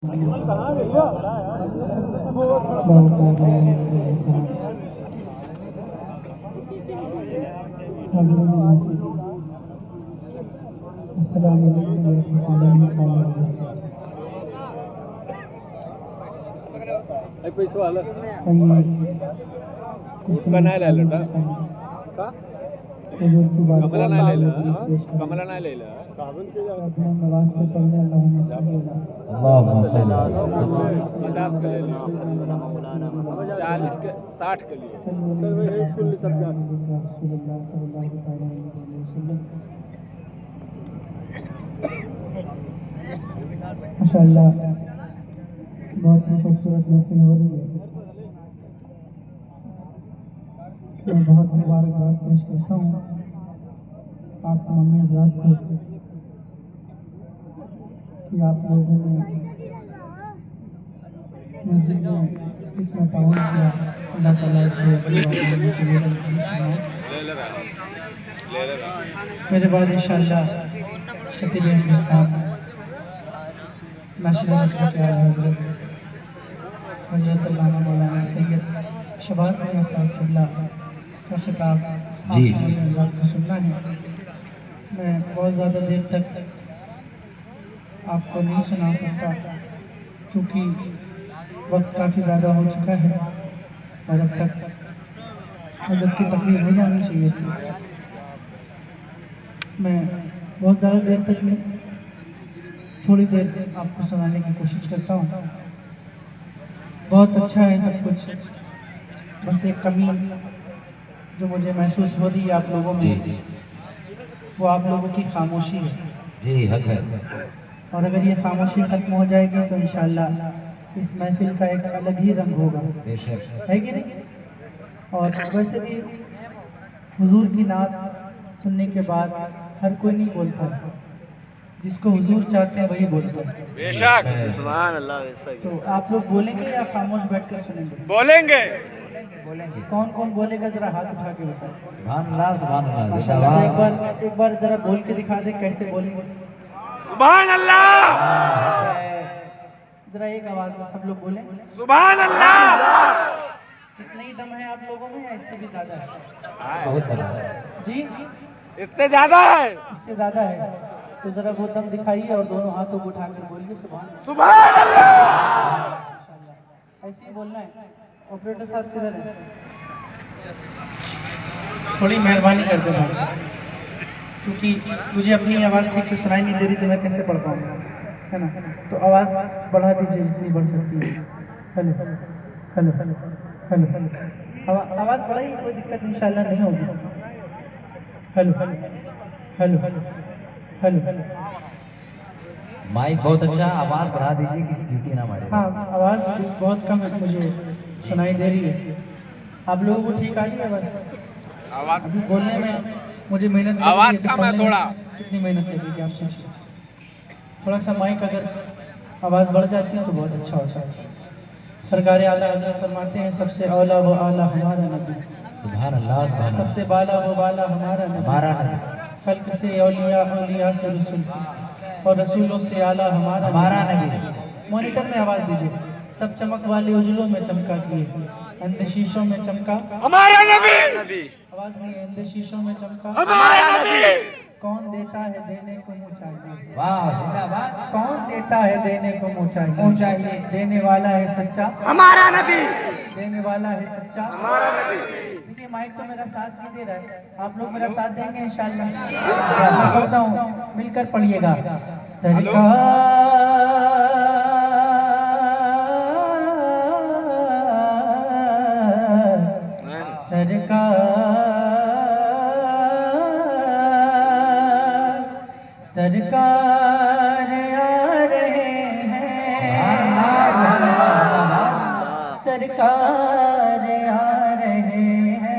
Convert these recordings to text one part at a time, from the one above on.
कमला नाही लिहिलं नवाज से पढ़ने अल्लाहुम्मा सल्ली 50 का ले लिया 40 के 60 के लिए माशाअल्लाह बहुत ही खूबसूरत महफिल हो रही है। मैं बहुत मुबारकबाद पेश करता हूँ आप मम्मी हज़रात को कि आप लोगों ने मस्जिद में इतना ताउन किया। अल्लाह ताला से मेरे बाद इंशाअल्लाह खतीब हिंदुस्तान नाशिर हज़रत अल्लामा मौलाना सैयद शबाब साहब का खिताब आपने हज़रात को सुनना है। मैं बहुत ज़्यादा देर तक आपको नहीं सुना सकता क्योंकि वक्त काफ़ी ज़्यादा हो चुका है और अब तक हज़रत की तकलीफ हो जानी चाहिए थी। मैं बहुत ज़्यादा देर तक नहीं, थोड़ी देर आपको सुनाने की कोशिश करता हूँ। बहुत अच्छा है सब कुछ, बस एक कमी जो मुझे महसूस हो रही है आप लोगों में, वो आप लोगों की खामोशी है। जी हक है। और अगर ये खामोशी खत्म हो जाएगी तो इंशाअल्लाह इस महफिल का एक अलग ही रंग होगा, है कि नहीं? और वैसे भी हुजूर की नात सुनने के बाद हर कोई नहीं बोलता, जिसको हुजूर चाहते हैं वही बोलता है। बेशक सुभान अल्लाह। तो आप लोग बोलेंगे या खामोश बैठकर सुनेंगे? बोलेंगे। कौन कौन बोलेगा जरा हाथ उठा के बताओ। सुभान अल्लाह माशाअल्लाह। तो एक बार जरा बोल के दिखा दे कैसे बोलेंगे। सुभान अल्लाह। जरा एक आवाज में सब लोग बोलें सुभान अल्लाह। इतना ही दम है आप लोगों में या इससे भी ज्यादा है? बहुत जी इससे ज्यादा है। इससे ज्यादा है तो जरा वो दम दिखाइए और दोनों हाथों को उठाकर बोलिए सुभान अल्लाह। ऐसे ही बोलना है। ऑपरेटर साहब किधर है? थोड़ी मेहरबानी कर देना क्योंकि मुझे अपनी आवाज़ ठीक से सुनाई नहीं दे रही तो मैं कैसे पढ़ पाऊँगा, है ना? तो आवाज़ बढ़ा दीजिए जितनी बढ़ सकती है। हेलो हेलो हेलो आवाज़ बढ़ाई, कोई दिक्कत इंशाल्लाह नहीं होगी। हेलो हेलो हेलो माइक बहुत अच्छा, आवाज बढ़ा दीजिए कि सीटी ना मारे। हाँ, आवाज़ बहुत कम है, मुझे सुनाई दे रही है। आप लोगों को ठीक आ रही है आवाज़? अभी बोलने में मुझे मेहनत आवाज कम है थोड़ा। कितनी मेहनत लगेगी आप सोचिए। थोड़ा सा माइक अगर आवाज़ बढ़ जाती है तो बहुत अच्छा होता है। सरकार आला हज़रत फरमाते हैं सबसे औला वो आला हमारा नबी, सुभान अल्लाह सबसे बाला वो बाला हमारा हमारा नबी, खल्क से औलिया औलिया से रसूल से और रसूलों से आला हमारा नबी। मॉनिटर में आवाज़ दीजिए। सब चमक वाले उजलों में चमका किए, अंधे शीशों में चमका हमारा नबी। आवाज़ नहीं है, अंधे शीशों में चमका हमारा नबी। कौन देता है देने को मुँह चाहिए, वाह जिंदाबाद। कौन देता है देने को मुँह चाहिए, देने वाला है सच्चा हमारा नबी। देने वाला है सच्चा हमारा नबी। देखिए माइक तो मेरा साथ नहीं दे रहा है, आप लोग मेरा साथ देंगे इंशाल्लाह। मैं बोलता हूँ मिलकर पढ़िएगा। सरकार सरकार सरकार आ रहे हैं, सरकार आ रहे हैं,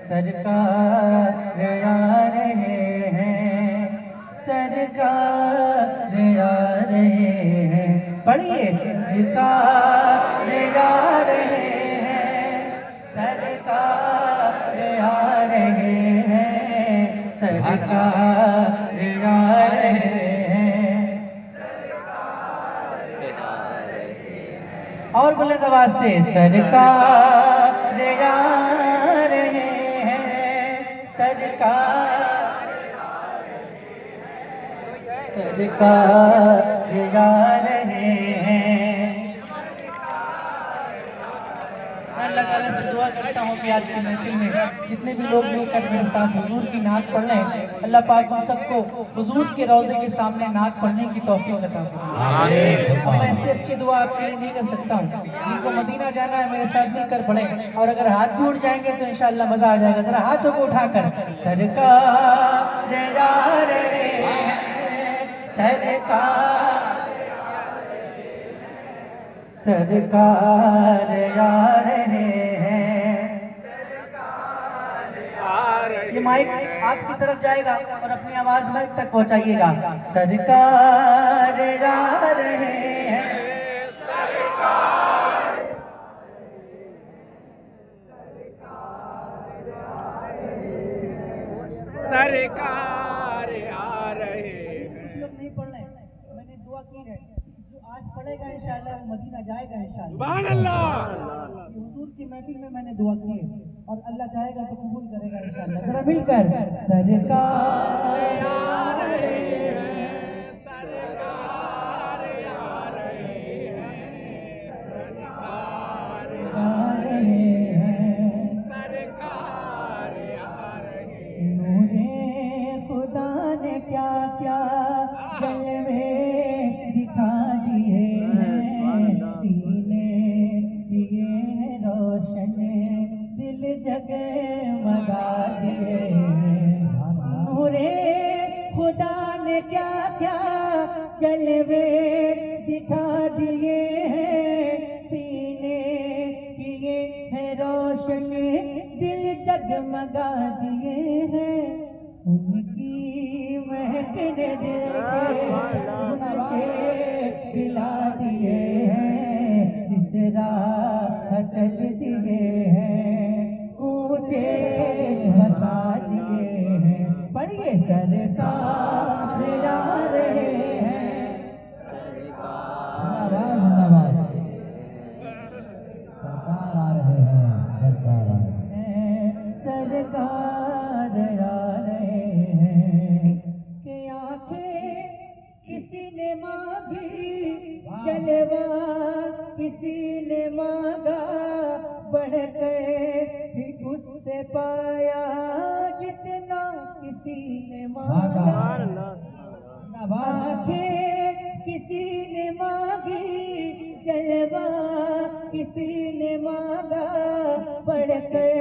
सरकार आ रहे हैं, सरकार आ रहे हैं। पढ़िए सरकार आ रहे हैं, सरकार आ रहे हैं, सरकार आ रहे हैं। और बुलंद आवाज से सरकार आ रहे हैं, सरकार आ रहे हैं। मैं अल्लाह ताला से दुआ करता हूँ कि आज की महफिल में जितने भी लोग मिलकर मेरे साथ हुजूर की नात पढ़ लें, अल्लाह पाक हम सबको हुजूर के रोज़े के सामने नात पढ़ने की तौफीक अता फरमाए। अब मैं इससे अच्छी दुआ आपके लिए नहीं कर सकता हूँ। जिनको मदीना जाना है मेरे साथ मिलकर पढ़े, और अगर हाथ भी उठ जाएंगे तो इंशाअल्लाह मजा आ जाएगा। जरा हाथों को उठाकर सरकार आ रहे हैं, सरकार आ रहे हैं। ये माइक आपकी तरफ जाएगा और अपनी आवाज माइक तक पहुंचाइएगा। सरकार आ रहे हैं, सरकार आ रहे हैं। कुछ लोग नहीं पढ़ रहे, मैंने दुआ की है, जो आज पढ़ेगा इंशाअल्लाह वो मदीना जाएगा इंशाअल्लाह। सुभान अल्लाह। हुजूर की महफिल में मैंने दुआ की है और अल्लाह चाहेगा तो कबूल करेगा इंशाअल्लाह। जरा मिलकर सरकार आ रहे हैं, सरकार आ रहे हैं, सरकार आ रहे हैं। सरकार आ रहे हैं। नूरे खुदा ने क्या क्या जलवे दिखा दिए हैं, सीने दिए हैं रोशन, दिल जगमगा दिए हैं। नूरे खुदा ने क्या क्या जलवे दिखा दिए हैं, सीने किए हैं रोशन, दिल जगमगा दिए हैं। उनकी महक ने दिल के दिला दिए हैं, जिस राह चल दिए हैं, ऊंचे बता दिए हैं। पढ़िए सरकार आ रहे हैं, जिंदाबाद सरकार आ रहे हैं, सरकार आ रहे हैं। सरकार आ रहे हैं। कि आंखें किसी ने मांगी जलवा, किसी ने मांगा बढ़कर, फिर उससे पाया जितना किसी ने मांगा। आंखें किसी ने मांगी जलवा, किसी ने मांगा बढ़कर,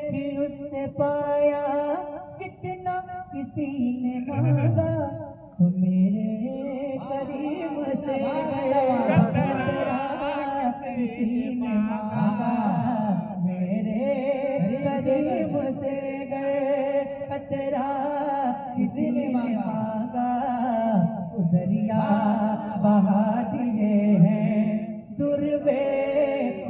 फिर उससे पाया जितना किसी ने मांगा। तो मेरे करीम से गया खतरा, किसी ने मांगा, मेरे करीम से गए खतरा, किसी ने मांगा। दरिया बहा दिए हैं, दुर्बे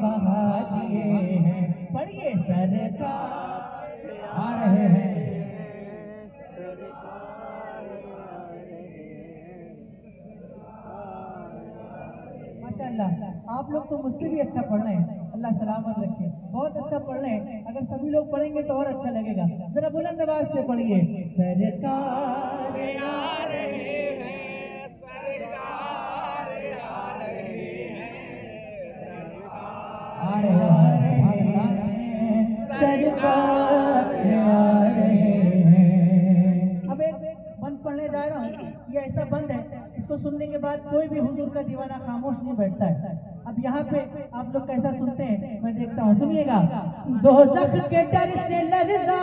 बहा दिए हैं। पढ़िए सरकार आ रहे हैं। माशाअल्लाह, आप लोग तो मुझसे भी अच्छा पढ़ रहे हैं, अल्लाह सलामत रखे। बहुत अच्छा पढ़ रहे हैं, अगर सभी लोग पढ़ेंगे तो और अच्छा लगेगा। जरा बुलंद आवाज से पढ़िए सरकार आ रहे हैं, सरकार आ रहे हैं, सरकार आ रहे हैं, सरकार आ रहे हैं। अब एक बंद पढ़ने जा रहा हूँ, ये ऐसा बंद है, इसको सुनने के बाद कोई भी हुजूर का दीवाना खामोश नहीं बैठता है। अब यहाँ पे आप लोग कैसा सुनते हैं मैं देखता हूँ, सुनिएगा। दोज़ख के डर से लरज़ा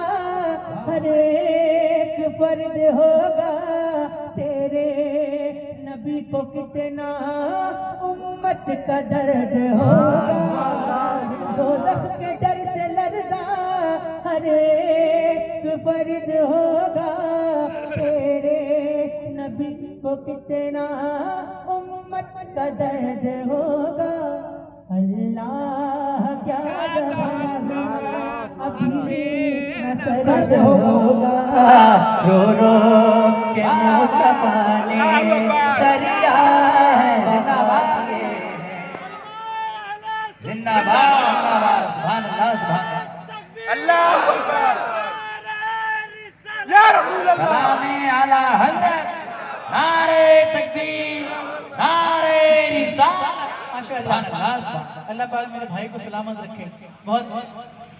हर एक फर्द होगा, तेरे नबी को कितना उम्मत का दर्द होगा। दोज़ख के डर से लरज़ा हर एक फर्द होगा, तेरे नबी को कितना उम्मत का दर्द होगा। अल्लाह क्या जमाना अभी न सर्द होगा, रो रो के मुँह का पानी दरिया है जिंदाबाद जिंदाबाद सुभान अल्लाह सुभान अल्लाह अकबर या रसूल अल्लाह सलामे आला हजरत नारे तकबीर नारे रिसालत माशाअल्लाह अल्लाह पाक मेरे भाई को सलामत रखे।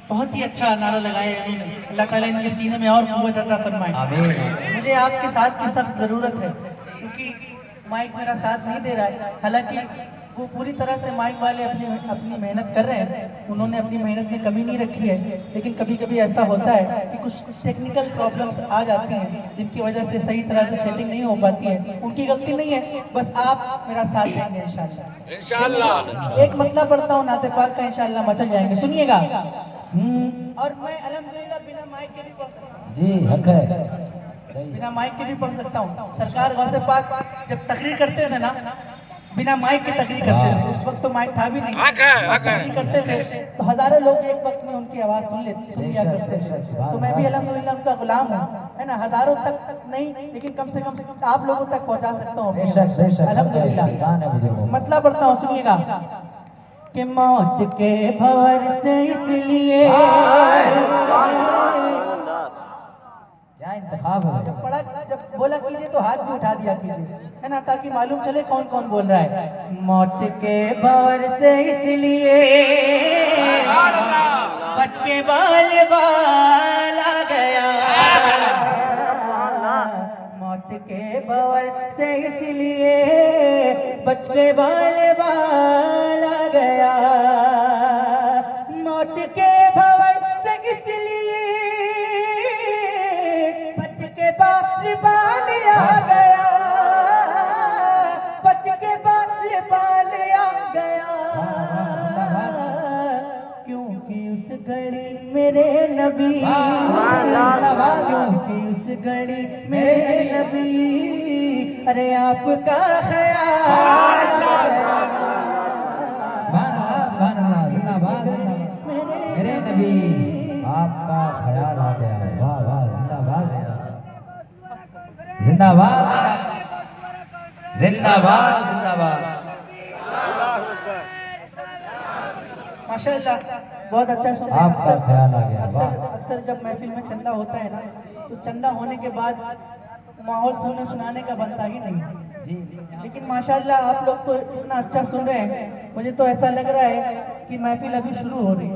बहुत ही अच्छा नारा लगाया इन्होंने। अल्लाह ताला इनके सीने में और कुव्वत अता फरमाए। आमीन। मुझे आपके साथ की सख्त जरूरत है क्योंकि माइक मेरा साथ नहीं दे रहा है। हालांकि वो पूरी तरह से माइक वाले अपनी मेहनत कर रहे हैं, उन्होंने अपनी मेहनत में कमी नहीं रखी है, लेकिन कभी कभी ऐसा होता है कि कुछ टेक्निकल प्रॉब्लम्स आ जाती हैं जिनकी वजह से सही तरह से सेटिंग नहीं हो पाती है। उनकी गलती नहीं है, बस आप मेरा साथ देंगे इंशाल्लाह। इंशाल्लाह। एक मतलब पढ़ता हूँ नाते पाक का, इंशाल्लाह मचल जाएंगे, सुनिएगा। और मैं अल्हम्दुलिल्लाह बिना माइक के भी पढ़ सकता हूँ। जी हक है, बिना माइक के भी पढ़ सकता हूँ। सरकार गौसे पाक जब तकरीर करते थे ना, बिना माइक के तकरीर करते थे, उस वक्त तो माइक था भी नहीं, तकरीर करते थे तो हजारों लोग एक वक्त में उनकी आवाज सुन लिया करते थे। तो मैं भी अल्हम्दुलिल्लाह उनका गुलाम हूँ, है ना। हजारों तक नहीं, लेकिन कम से कम आप लोगों तक पहुँचा सकता हूँ अल्हम्दुलिल्लाह। मतलब पढ़ता हूँ, सुनिएगा कि मौत के भंवर से इसलिए क्या इंतखाब है। जब बोला कीजिए तो हाथ भी उठा दिया कीजिए, है ना, ताकि मालूम चले कौन कौन बोल रहा है। मौत के भंवर से इसलिए बच के बाल आ गया। मौत के भंवर से इसलिए बच के बाल आ गया। मौत के भंवर से इसलिए बाल आ गया। बच के बाल आ गया। क्योंकि उस घड़ी मेरे नबी, क्योंकि उस घड़ी मेरे नबी, अरे आपका ख्याल मेरे नबी आपका ख्याल आ गया। वाह वाह जिंदाबाद जिंदाबाद जिंदाबाद जिंदाबाद। माशाअल्लाह बहुत अच्छा सुना। आपका ख्याल आ गया। अक्सर जब महफिल में चंदा होता है ना, तो चंदा होने के बाद माहौल सुनाने का बनता ही नहीं है। लेकिन माशाअल्लाह आप लोग तो इतना अच्छा सुन रहे हैं, मुझे तो ऐसा लग रहा है कि महफिल अभी शुरू हो रही है।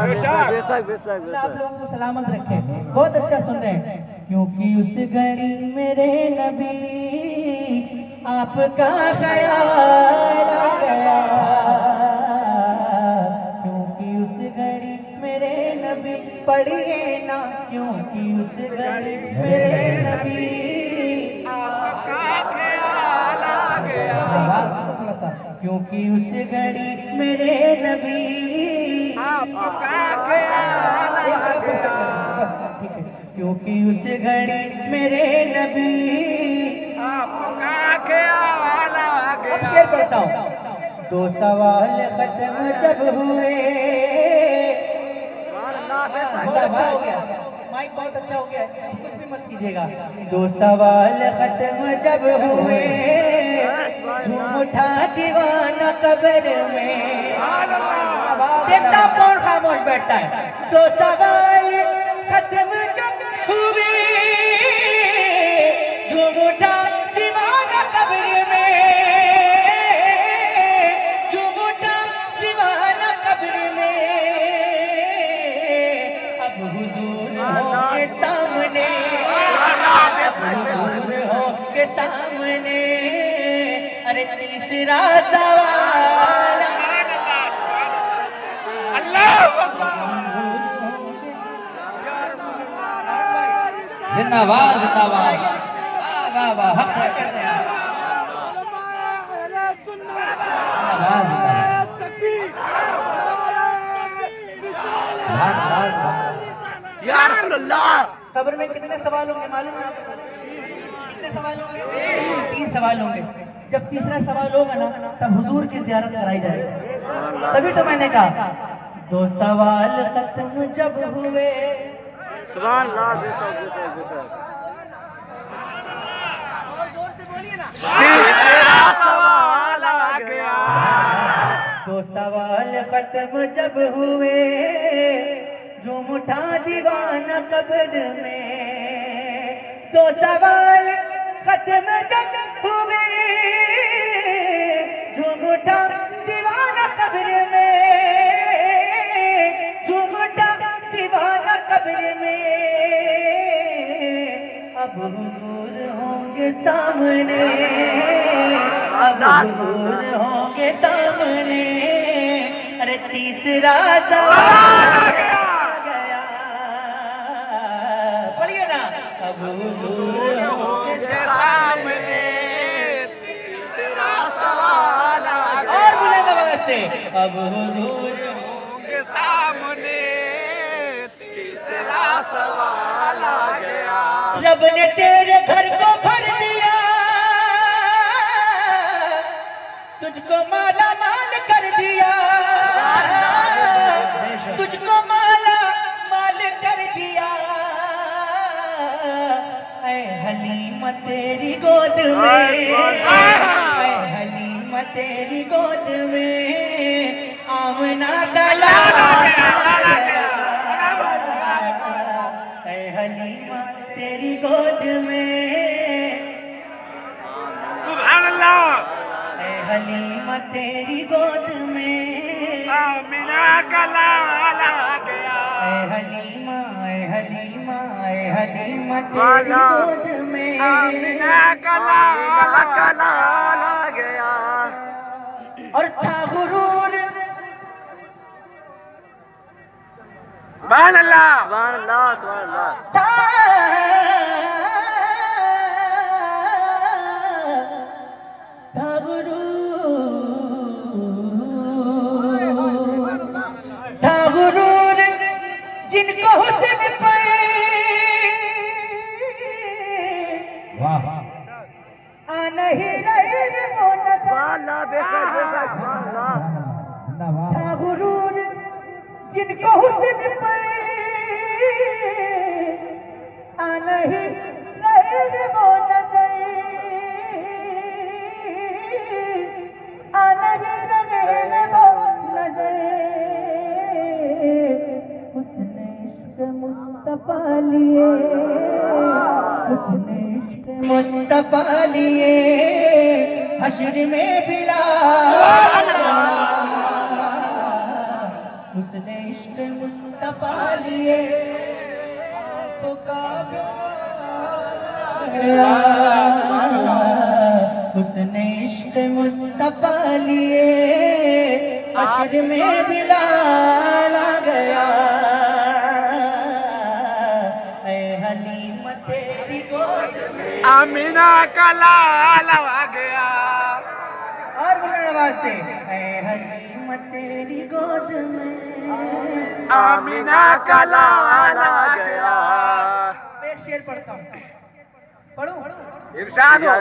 अल्लाह आप लोगों को सलामत रखे। बहुत अच्छा सुन रहे हैं। क्योंकि उस घड़ी मेरे नबी आपका ख्याल आ गया। क्योंकि उस घड़ी मेरे नबी, पढ़िए ना, क्योंकि उस घड़ी मेरे नबी आपका ख्याल आ गया। क्योंकि उस घड़ी मेरे नबी आपका ख्याल आ गया। ठीक है। क्योंकि उस घड़ी मेरे नबी आपका ख्याल आ गया। अब शेर पढ़ता हूँ। दो सवाल खत्म जब हुए, बहुत अच्छा हो गया, माइक बहुत अच्छा हो गया, कुछ भी मत कीजिएगा। दो सवाल खत्म जब हुए, झूम उठा दीवाना कब्र में। देखता कौन खामोश बैठा है। दो सवाल खत्म जब हुए, झूम उठा दीवाना कब्र में। झूम उठा दीवाना कब्र में। अब हुजूर हो के सामने, हुजूर हो के सामने, अरे तीसरा सवाल। जिंदाबाद जिंदाबाद। वाह वाह वाह कब्र में कितने सवाल होंगे मालूम है आपको? कितने सवाल होंगे? 3 सवाल होंगे। जब तीसरा सवाल होगा ना, तब हुजूर की ज़ियारत कराई जाएगी। तभी तो मैंने कहा 2 सवाल खत्म जब हुए। सुभान अल्लाह। बेशक और जोर से बोलिए ना। तीसरा सवाल आ गया। 2 सवाल खत्म जब हुए, झूम उठा दीवाना कब्र में। दो सवाल खत्म जब हुए, झूम उठा दीवाना कब्र में, झूम उठा दीवाना कब्र में। अब हुजूर होंगे सामने, अब हुजूर होंगे सामने। अरे तीसरा सवाल आ गया, पढ़िए ना। अब हुजूर होंगे सामने, तीसरा सवाल आ गया। और बुलंद आवाज से, अब हुजूर होंगे सामने, तीसरा सवाल आ गया। रब ने तेरे घर को भर दिया, तुझको माला माल कर दिया, तुझको माला माल कर दिया। ऐ हलीमा तेरी गोद में, ऐ हलीमा तेरी गोद में आमना का लाला। ऐ हलीमा तेरी गोद में, सुभान अल्लाह। ऐ हलीमा तेरी गोद में आमिना का लाला आ गया। ऐ हलीमा, ऐ हलीमा, ऐ हलीमा तेरी गोद में आमिना का लाला आ गया। और था गुरूर, सुभान अल्लाह, सुभान अल्लाह, सुभान अल्लाह। था गुरूर जिनको हुस्न पे, वाह आ नहीं रहे वो नजर। जिंदाबाद। था गुरूर जिनको हुस्न पे, आ नहीं रहे वो नजर, आ नहीं रहे वो नजर। उसने इश्क मुस्तफा लिए, उसने इश्क मुस्तफा लिए, हश्र में बिलाल। उसने इश्क मुस्तफा लिए, तो उसने इश्क मुस्तफा लिए, हश्र में बिलाल आ गया। ऐ हलीमा तेरी गोद में आमिना का लाला आ गया। और बुलंद आवाज से, ऐ हलीमा तेरी गोद में आमिना का लाला आ गया। एक शेर पढ़ता हूँ, पढ़ूं? इरशाद हो।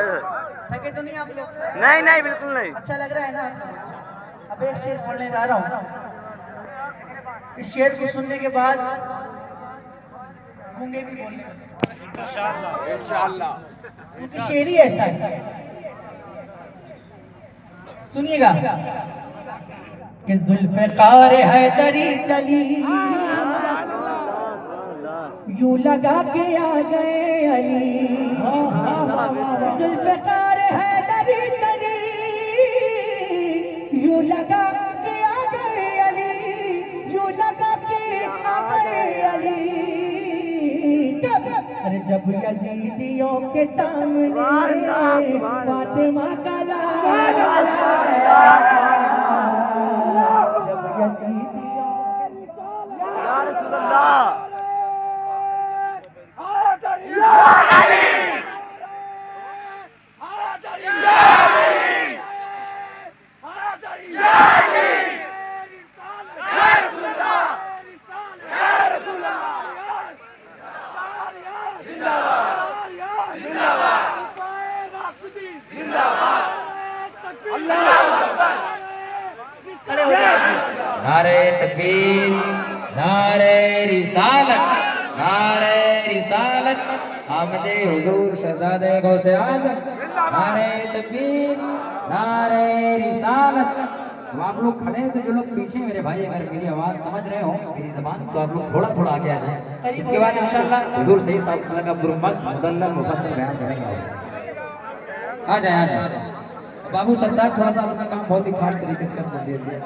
थके तो नहीं आप लोग? नहीं नहीं, बिल्कुल नहीं। अच्छा लग रहा है ना? अब एक शेर पढ़ने जा रहा हूँ। इस शेर को सुनने के बाद गूंगे भी बोलने इंशाअल्लाह, इंशाअल्लाह। क्योंकि शेर ही ऐसा है। सुनिएगा कि जुल्फ़िकार हैदरी चली, यूं लगा के आ गए अली। जुल्फ़िकार हैदरी चली, यूं लगा के आ गए अली, यूं लगा के आ गए अली। अरे जब यजीदियों के सामने फातिमा का लाला, जब यजीदियों या रसूल अल्लाह, खड़े हो जाए। नारे तकबीर, नारे रिसालत, नारे रिसालत, आमदे हुजूर शहजादे गौसे आज़म। नारे तकबीर, नारे रिसालत, अब आप लोग खड़े हैं तो जो लोग पीछे मेरे भाई अगर मेरी आवाज समझ रहे हो मेरी जबान तो आप लोग थोड़ा थोड़ा आगे आ जाए। इसके बाद इंशाल्लाह हुजूर सही साहब का बुरमक मुदल्लल मुफस्सल बयान सुनेंगे। आ जाए बाबू सरदार थोड़ा सा अपना काम बहुत ही खास तरीके से कर दिए।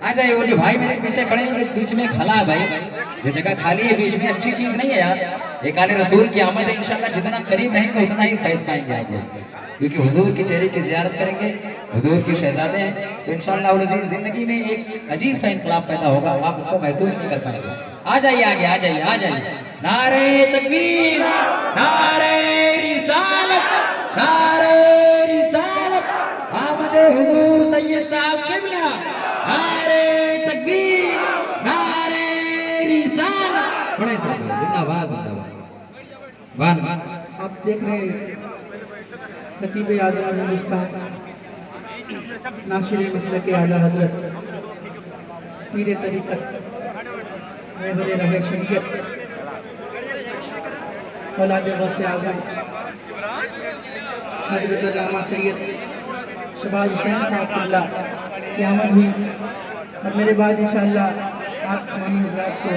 आ जाइए वो जो भाई मेरे पीछे खड़े हैं बीच में खला है भाई, जो जगह खाली है बीच में अच्छी चीज नहीं है यार। एक आले रसूल की आमद है इंशाल्लाह, जितना करीब रहेंगे उतना ही फैज पाएंगे आप लोग, क्योंकि हुजूर के चेहरे की ज़ियारत करेंगे, हुजूर के शहजादे हैं तो इंशाल्लाह अज़ीज़ जिंदगी में एक अजीब सा इनकलाब पैदा होगा, आप उसको महसूस नहीं कर पाएंगे। आ जाइए आगे, आ जाइए, आ जाइए। नारे तकबीर, नारे रिसालत, नारे रिसालत, आमदे हुजूर सैयद साहब क़िबला, नारे तकबीर, नारे रिसालत। बड़े जिंदाबाद जिंदाबाद। आप देख रहे हैं खतीब आज़म हिंदुस्तान नाशिर मसलक आला हजरत पीर तरीक़त रहबर रहे शरीयत औलाद गौसे आज़म हजरत अल्लामा सैयद शहबाज हुसैन साहब क़िबला की आमद हुई और मेरे बाद इंशाअल्लाह आप तमाम हज़रात को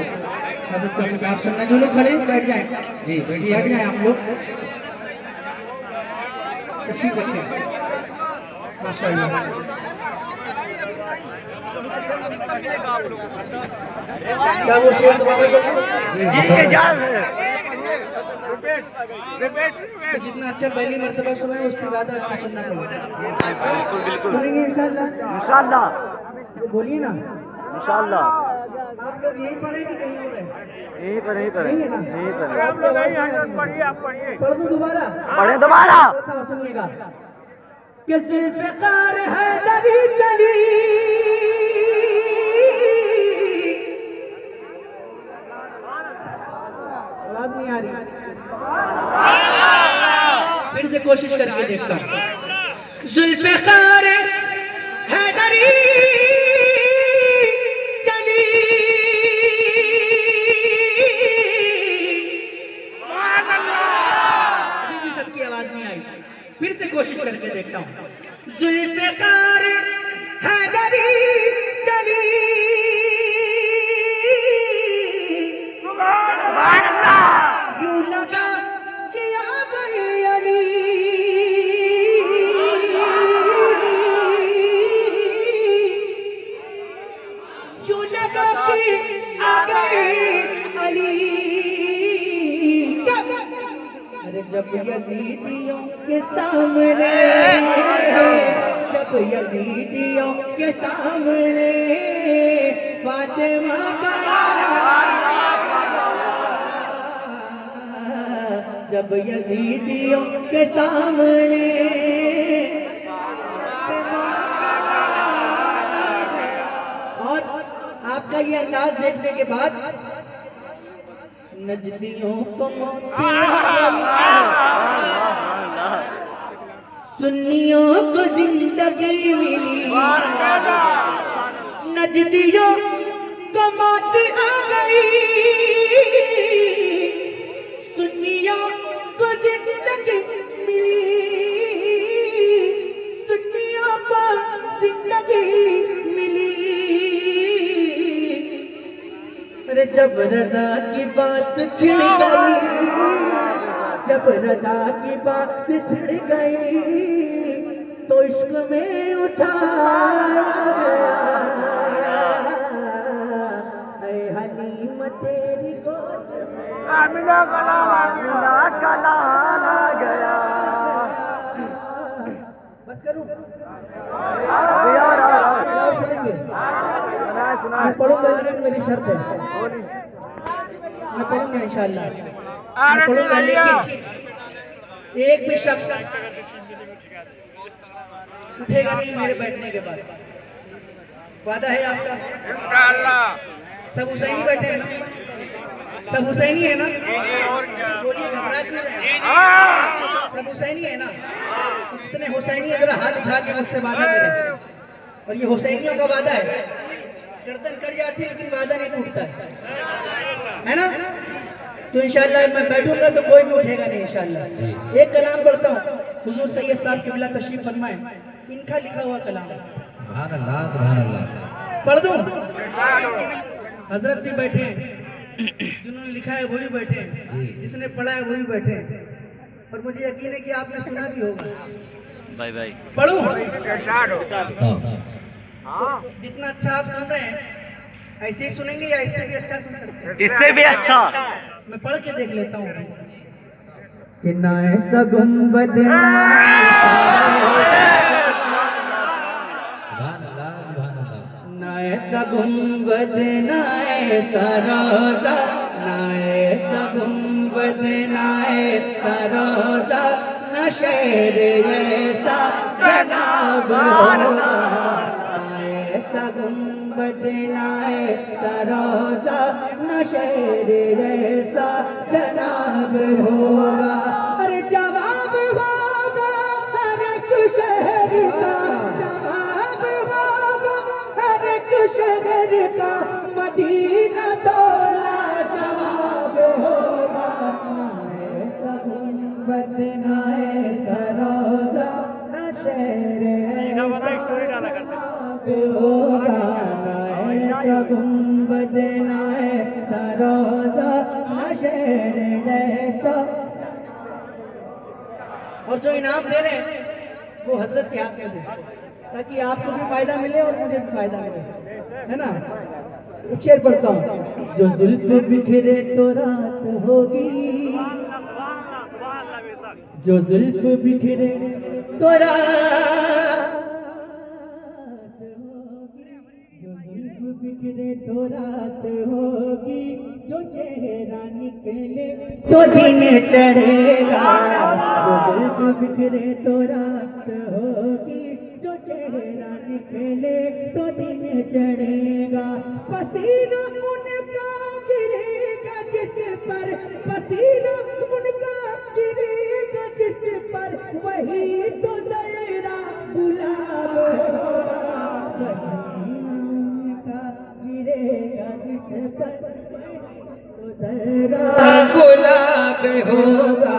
हजरत का खिताब सुनना। जो लोग खड़े हैं बैठ जाएं जी, बैठ जाएं आप लोग, तशरीफ रखें माशाअल्लाह। क्या वो शेर दोबारा तो जितना अच्छा पहली मर्तबा सुना है उससे ज़्यादा अच्छा सुनना पड़ेगा। सुनेंगे इंशाअल्लाह, तो बोलिए ना इंशाअल्लाह। आप लोग यहीं पर हैं कि कहीं और हैं? यहीं पर है ना, यहीं पर। आप लोग पढ़िए, पढ़ दूं दोबारा, पढ़े दोबारा, सुनिएगा। कि ज़ुल्फ़िकार है दरी चली, आवाज नहीं आ रही, फिर से कोशिश करके देखता हूँ। ज़ुल्फ़िकार है दरी चली, अभी भी सबकी आवाज नहीं आई, फिर से कोशिश करके देखता हूँ। ज़ुल्फ़िकार हैदरी चली, यूं लगा कि आ गई अली, यूं लगा कि आ गई अली। अरे जब यज़ीदियों के सामने, जब यज़ीदियों के सामने फातिमा का, जब यज़ीदियों के सामने, और आपका ये अंदाज देखने के बाद नजदियों को सुन्नियों को जिंदगी मिली, नजदियों को मौत आ गई, सुन्नियों को जिंदगी मिली, सुन्नियों को जिंदगी मिली। अरे जब रज़ा की बात छिड़ गई, जब रज़ा की बात छिड़ गई तो इश्क में उठाया गया, ऐ हलीम तेरी गोद में आमिना का लाला गया। बस करूं, मैं पढ़ूंगा लेकिन मेरी शर्त है, मैं पढ़ूंगा इंशाअल्लाह, मैं पढ़ूंगा लेकिन एक भी शख्स उठेगा नहीं मेरे बैठने के बाद, वादा है आपका? सब हुसैनी बैठे हैं ना, सब हुसैनी है ना, बोलिए घबरा क्यों रहे हैं? सब हुसैनी है ना, तो जितने हुसैनी है जरा हाथ उठा के मुझसे वादा करें, और ये हुसैनियों का वादा है, गर्दन कट जाती है लेकिन वादा नहीं टूटता है ना। तो इंशाअल्लाह मैं बैठूंगा तो कोई भी उठेगा नहीं इंशाअल्लाह। एक कलाम पढ़ता हूँ, हुजूर सैयद साहब क़िबला तशरीफ फरमाए, इनका लिखा हुआ कलाम। सुभान अल्लाह सुभान अल्लाह। पढ़ दूं? हजरत भी बैठे हैं, जिन्होंने लिखा है वो भी बैठे हैं, जिसने पढ़ा है वो भी बैठे हैं, और मुझे यकीन है कि आपने सुना भी होगा। भाई भाई पढ़ूं? हाँ। तो जितना अच्छा आप सुन रहे हैं ऐसे ही सुनेंगे या इससे भी अच्छा सुन सकते हैं? इससे भी अच्छा। मैं पढ़ के देख लेता हूँ कि ना ऐसा गुंबद सुभान अल्लाह सुभान अल्लाह। ना ऐसा गुंबद ना ऐसा रोजा, ना ऐसा गुंबद ना ऐसा रोजा, न शहर ऐसा जनाब होगा। ना ऐसा गुंबद ना ऐसा रोजा, न शहर ऐसा जनाब होगा। अरे जवाब होगा हर एक शहर का, जवाब होगा हर एक शहर का, मदीना तोला जवाब होगा। ऐसा गुंबद ना ऐसा रोजा, न शहर होगा। ऐसा गुंबद ना ऐसा रोजा, न शहर ऐसा। और जो इनाम दे रहे हैं वो हजरत के हाथ में दे, ताकि आपको भी फायदा मिले और मुझे भी फायदा मिले, है ना। एक शेर पढ़ता हूँ। जो जुल्फ बिखरे तो रात होगी, जो जुल्फ बिखरे तो रात होगी, जो जुल्फ बिखरे तो रात होगी, जो चेहरा निकले तो दिन चढ़ेगा। जो जुल्फ बिखरे तो रात होगी, जो चेहरा निकले तो दिन चढ़ेगा। पसीना उनका गिरेगा जिस पर, पसीना उनका गिरेगा जिस पर, वही तो जरा गुलाब होगा। पसीना उनका गिरेगा जिस पर, तो जरा गुलाब होगा।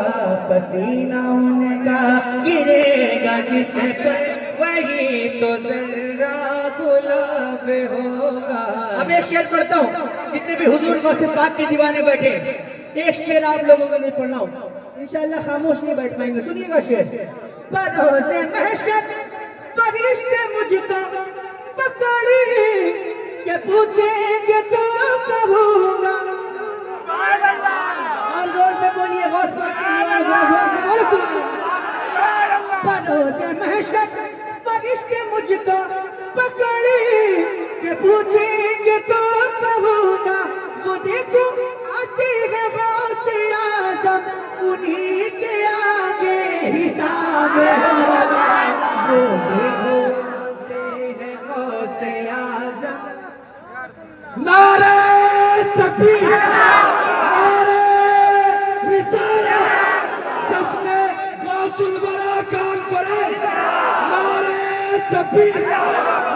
पसीना उनका गिरेगा जिस पर, वही तो जरा गुलाब होगा। अब एक शेर पढ़ता हूँ, जितने भी हुजूर गौसे पाक के दीवाने बैठे, एक शेर आप लोगों के लिए पढ़ना हूँ, इंशाअल्लाह खामोश नहीं बैठ पाएंगे। सुनिएगा शेर। परोसे महशर फरिश्ते मुझको पकड़ी के पूछेंगे तो कहूँगा। और जोर से बोलिए गौस पाक के दीवाने, जोर से बोलो सुबहान अल्लाह। परोसे महशर फरिश्ते मुझको पकड़ी के पूछेंगे तो कहूँगा। वो देखो आते हैं गौसे आज़म, उन्हीं के आगे हिसाब होगा। वो देखो आते हैं गौसे आज़म। नारे तकबीर, नारे रिसालत, जश्न गौसुल वरा कॉन्फ्रेंस, नारे तकबीर,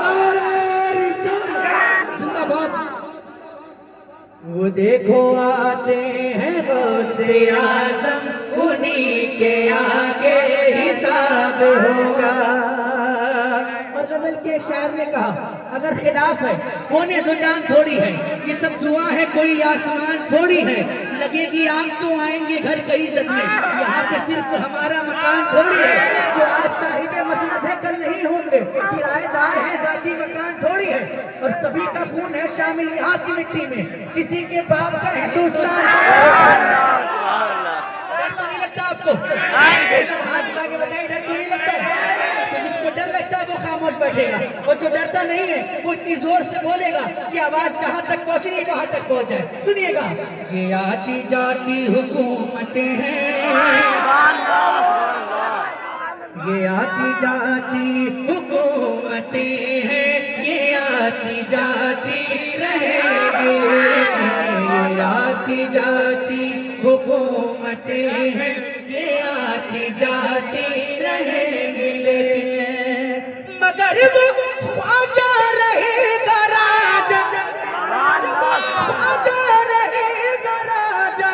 नारे रिसालत, जिंदाबाद। वो देखो आते हैं गौसे आज़म, उन्हीं के आगे हिसाब होगा। और गजल के शायर ने कहा, अगर खिलाफ है होने दो जान थोड़ी है, ये सब दुआ है कोई आसमान थोड़ी है। लगेगी आग तो आएंगे घर कई जगह, यहाँ पे सिर्फ हमारा मकान थोड़ी है। जो आज साहिबे मसनद है कल नहीं होंगे, किराएदार है जाती मकान थोड़ी है। और सभी का खून है शामिल यहाँ की मिट्टी में, किसी के बाप का हिंदुस्तान। डर तो नहीं लगता आपको? हाथ उठा के बताइए, डर तो नहीं लगता है? तो जिसको डर लगता है वो खामोश बैठेगा, और जो डरता नहीं है वो इतनी जोर से बोलेगा कि आवाज जहाँ तक पहुँचनी है वहाँ तक पहुँच जाए। सुनिएगा। ये आती जाती हुकूमतें हैं, ये आती जाती हुकूमतें हैं, ये आती जाती रहेगी। ये आती जाती हुकूमतें हैं, ये आती जाती रहेंगी। लेकिन मगर वो ख्वाजा रहेगा राजा, ख्वाजा रहेगा राजा,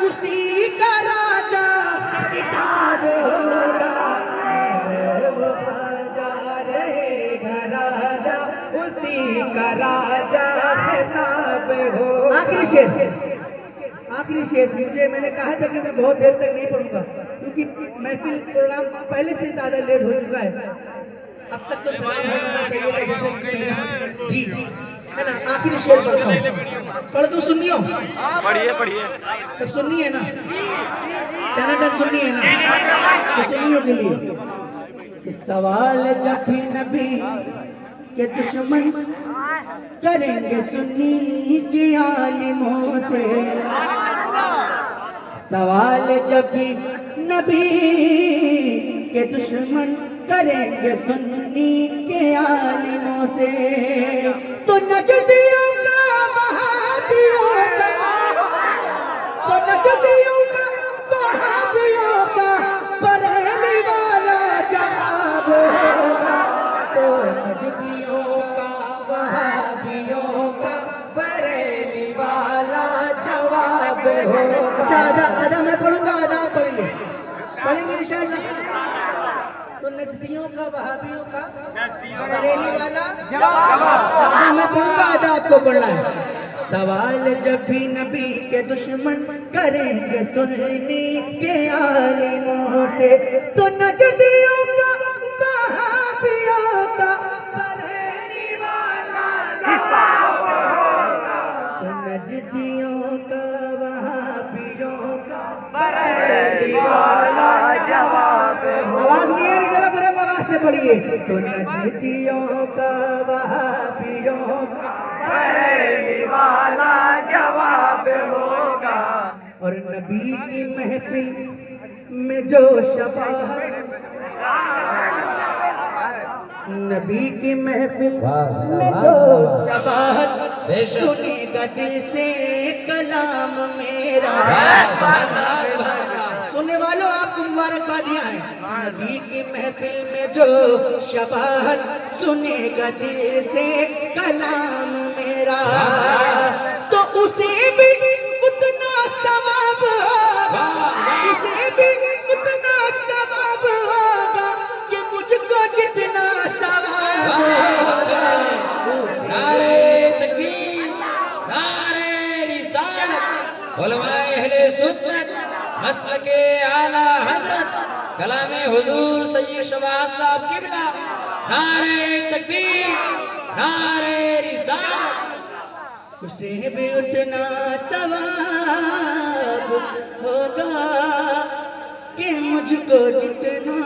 उसी का राजा किताब होगा। वो ख्वाजा रहेगा राजा, उसी का राजा खिताब हो। आखिरी शेर, आखिरी शेर मुझे, मैंने कहा था कि मैं बहुत देर तक नहीं पढ़ूंगा क्योंकि महफिल प्रोग्राम पहले से ज्यादा लेट हो चुका है। अब तक तो सलाम हो जाना चाहिए था जैसे जी, है ना। आखिरी शेर पढ़ता हूँ, पढ़ दो, सुनियो। पढ़िए पढ़िए। सब सुननी है ना, टनाटन सुननी है ना, तो सुनियो के लिए कि सवाल जब भी नबी के दुश्मन करेंगे सुन्नी के आलिमों से, सवाल जब भी नबी के दुश्मन करेंगे सुन्नी के आलिमों से, तो नजदियों का वहाबियों का, तो नजदियों का वहाबियों का बरेली वाला जवाब होगा, तो नजदियों का वहाबियों का बरेली वाला जवाब होगा। अच्छा, आधा मैं पढ़ूंगा, आधा आप पढ़ेंगे, पढ़ेंगे इंशाअल्लाह। तो नजदियों का वहाबियों का बरेली वाला आधा मैं पढ़ूंगा, आधा आपको पढ़ना है। सवाल जब भी नबी के दुश्मन करेंगे सुन्नी के आलिमों से, तो नजदियों का वहाबियों का बरेली वाला जवाब होगा, तो नजदियों का वहाबियों का बरेली वाला जवाब होगा। आवाज नहीं आ रही, जरा बड़े आवाज से पढ़िए। तो नजदियों का वहाबियों का बरेली वाला जवाब होगा, और नबी की महफिल में जो शफाअत, नबी की महफिल में जो शफाअत सुनेगा दिल से कलाम मेरा। सुनने वालों, आपको मुबारकबादियां हैं। नबी की महफिल में जो शफाअत सुनेगा दिल से कलाम मेरा, तो उसे भी उतना सवाब होगा, उसे भी उतना सवाब होगा कि मुझको जितना सवाब होगा। नारे तकबीर, नारे रिसालत, उलमाए अहले सुन्नत, मसलके आला हजरत कलामे हुजूर सैयद शहबाज साहब किबला। नारे तकबीर, नारे रिसालत। उसे भी उतना सवाब होगा कि मुझको जितना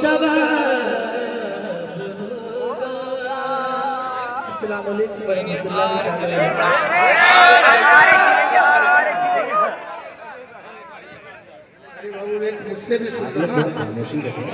सवाब होगा। अस्सलाम वालेकुम वरहमतुल्लाहि ताला।